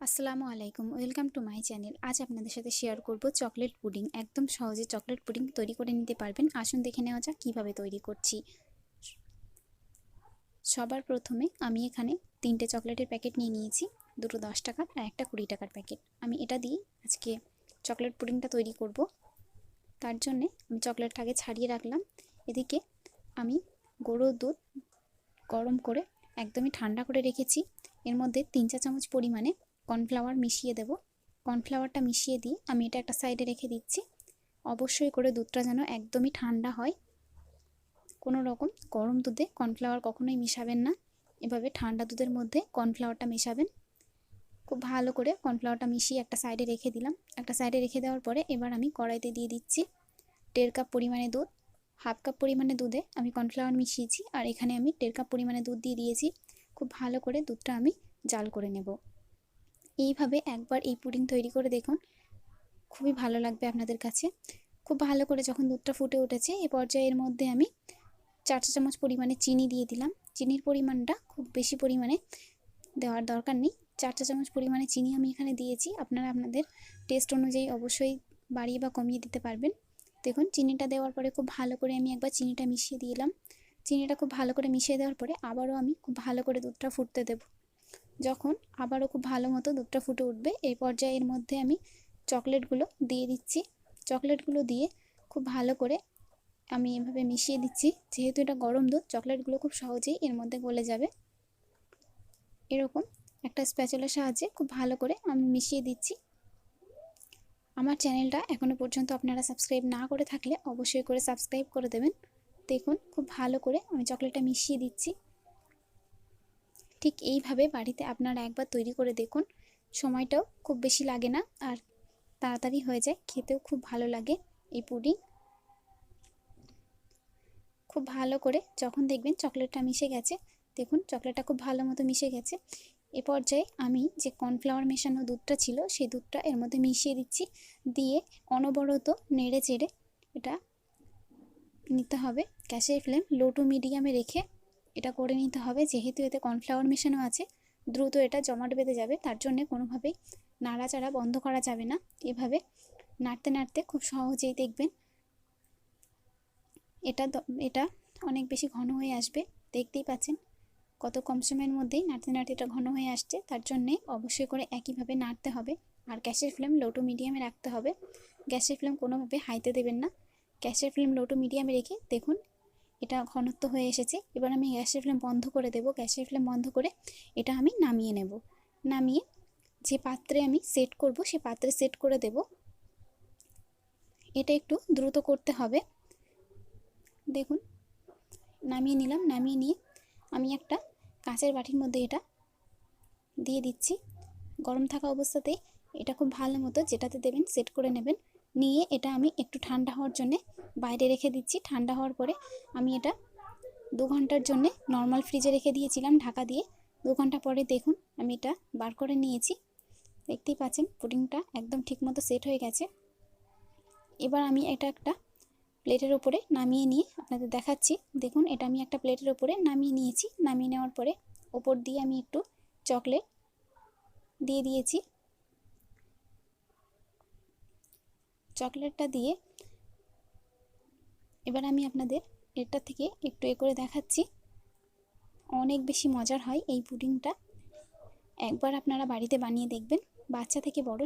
আসসালামু আলাইকুম, welcome to my channel. আজ আপনাদের সাথে শেয়ার করব চকলেট পুডিং। একদম সহজে চকলেট পুডিং তৈরি করে নিতে পারবেন। আসুন দেখে নেওয়া যাক কীভাবে তৈরি করছি। সবার প্রথমে আমি এখানে 3টে চকলেটের প্যাকেট নিয়ে নিয়েছি, দুটো 10 টাকার আর একটা 20 টাকার প্যাকেট। আমি এটা দিয়ে আজকে চকলেট পুডিংটা তৈরি করব। তার জন্যে আমি চকলেটটাকে ছাড়িয়ে রাখলাম। এদিকে আমি গরুর দুধ গরম করে একদমই ঠান্ডা করে রেখেছি। এর মধ্যে 3 চা চামচ পরিমাণে কর্নফ্লাওয়ার মিশিয়ে দেব। কর্নফ্লাওয়ারটা মিশিয়ে দিয়ে আমি এটা একটা সাইডে রেখে দিচ্ছি। অবশ্যই করে দুধটা যেন একদমই ঠান্ডা হয়। কোনো রকম গরম দুধে কর্নফ্লাওয়ার কখনোই মেশাবেন না। এভাবে ঠান্ডা দুধের মধ্যে কর্নফ্লাওয়ারটা মেশাবেন। খুব ভালো করে কর্নফ্লাওয়ারটা মিশিয়ে একটা সাইডে রেখে দিলাম। একটা সাইডে রেখে দেওয়ার পরে এবার আমি কড়াইতে দিয়ে দিচ্ছি 1.5 কাপ পরিমাণে দুধ। হাফ কাপ পরিমাণে দুধে আমি কর্নফ্লাওয়ার মিশিয়েছি, আর এখানে আমি 1.5 কাপ পরিমাণে দুধ দিয়ে দিয়েছি। খুব ভালো করে দুধটা আমি জাল করে নেব। এইভাবে একবার এই পুডিং তৈরি করে দেখুন, খুবই ভালো লাগবে আপনাদের কাছে। খুব ভালো করে যখন দুধটা ফুটে উঠেছে, এ পর্যায়ে এর মধ্যে আমি 4 চা চামচ পরিমাণে চিনি দিয়ে দিলাম। চিনির পরিমাণটা খুব বেশি পরিমাণে দেওয়ার দরকার নেই। 4 চা চামচ পরিমাণে চিনি আমি এখানে দিয়েছি। আপনারা আপনাদের টেস্ট অনুযায়ী অবশ্যই বাড়িয়ে বা কমিয়ে দিতে পারবেন। দেখুন, চিনিটা দেওয়ার পরে খুব ভালো করে আমি একবার চিনিটা মিশিয়ে দিলাম। চিনিটা খুব ভালো করে মিশিয়ে দেওয়ার পরে আবারও আমি খুব ভালো করে দুধটা ফুটতে দেব। যখন আবারও খুব ভালো মতো দুধটা ফুটে উঠবে, এই পর্যায়ে এর মধ্যে আমি চকলেটগুলো দিয়ে দিচ্ছি। চকলেটগুলো দিয়ে খুব ভালো করে আমি এভাবে মিশিয়ে দিচ্ছি। যেহেতু এটা গরম দুধ, চকলেটগুলো খুব সহজেই এর মধ্যে গলে যাবে। এরকম একটা স্প্যাচুলার সাহায্যে খুব ভালো করে আমি মিশিয়ে দিচ্ছি। আমার চ্যানেলটা এখনও পর্যন্ত আপনারা সাবস্ক্রাইব না করে থাকলে অবশ্যই করে সাবস্ক্রাইব করে দেবেন। দেখুন, খুব ভালো করে আমি চকলেটটা মিশিয়ে দিচ্ছি। ঠিক এইভাবে বাড়িতে আপনারা একবার তৈরি করে দেখুন। সময়টাও খুব বেশি লাগে না, আর তাড়াতাড়ি হয়ে যায়, খেতেও খুব ভালো লাগে এই পুডিং। খুব ভালো করে যখন দেখবেন চকলেটটা মিশে গেছে, দেখুন চকলেটটা খুব ভালো মতো মিশে গেছে। এ পর্যায়ে আমি যে কর্নফ্লাওয়ার মেশানো দুধটা ছিল, সেই দুধটা এর মধ্যে মিশিয়ে দিচ্ছি। দিয়ে অনবরত নেড়ে চেড়ে এটা নিতে হবে। গ্যাসের ফ্লেম লো টু মিডিয়ামে রেখে এটা করে নিতে হবে। যেহেতু এতে কর্নফ্লাওয়ার মেশানো আছে, দ্রুত এটা জমাট বেঁধে যাবে। তার জন্যে কোনোভাবেই নাড়াচাড়া বন্ধ করা যাবে না। এভাবে নাড়তে নাড়তে খুব সহজেই দেখবেন এটা অনেক বেশি ঘন হয়ে আসবে। দেখতেই পাচ্ছেন কত কম সময়ের মধ্যেই নাড়তে নাড়তে এটা ঘন হয়ে আসছে। তার জন্যে অবশ্যই করে একইভাবে নাড়তে হবে, আর গ্যাসের ফ্লেম লো টু মিডিয়ামে রাখতে হবে। গ্যাসের ফ্লেম কোনোভাবে হাইতে দেবেন না। গ্যাসের ফ্লেম লো টু মিডিয়ামে রেখে দেখুন এটা ঘনত্ব হয়ে এসেছে। এবার আমি গ্যাসের ফ্লেম বন্ধ করে দেব। গ্যাসের ফ্লেম বন্ধ করে এটা আমি নামিয়ে নেব। নামিয়ে যে পাত্রে আমি সেট করব, সে পাত্রে সেট করে দেব। এটা একটু দ্রুত করতে হবে। দেখুন, নামিয়ে নিলাম। নামিয়ে নিয়ে আমি একটা কাঁচের বাটির মধ্যে এটা দিয়ে দিচ্ছি। গরম থাকা অবস্থাতেই এটা খুব ভালো মতো যেটাতে দেবেন সেট করে নেবেন। নিয়ে এটা আমি একটু ঠান্ডা হওয়ার জন্য বাইরে রেখে দিচ্ছি। ঠান্ডা হওয়ার পরে আমি এটা 2 ঘন্টার জন্য নর্মাল ফ্রিজে রেখে দিয়েছিলাম ঢাকা দিয়ে। 2 ঘন্টা পরে দেখুন আমি এটা বার করে নিয়েছি। দেখতেই পাচ্ছেন পুডিংটা একদম ঠিকমতো সেট হয়ে গেছে। এবার আমি এটা একটা প্লেটের ওপরে নামিয়ে নিয়ে আপনাদের দেখাচ্ছি। দেখুন, এটা আমি একটা প্লেটের ওপরে নামিয়ে নিয়েছি। নামিয়ে নেওয়ার পরে ওপর দিয়ে আমি একটু চকলেট দিয়ে দিয়েছি। চকলেটটা দিয়ে এবার আমি আপনাদের এটা থেকে একটু করে দেখাচ্ছি। অনেক বেশি মজার হয় এই পুডিংটা। একবার আপনারা বাড়িতে বানিয়ে দেখবেন। বাচ্চা থেকে বড়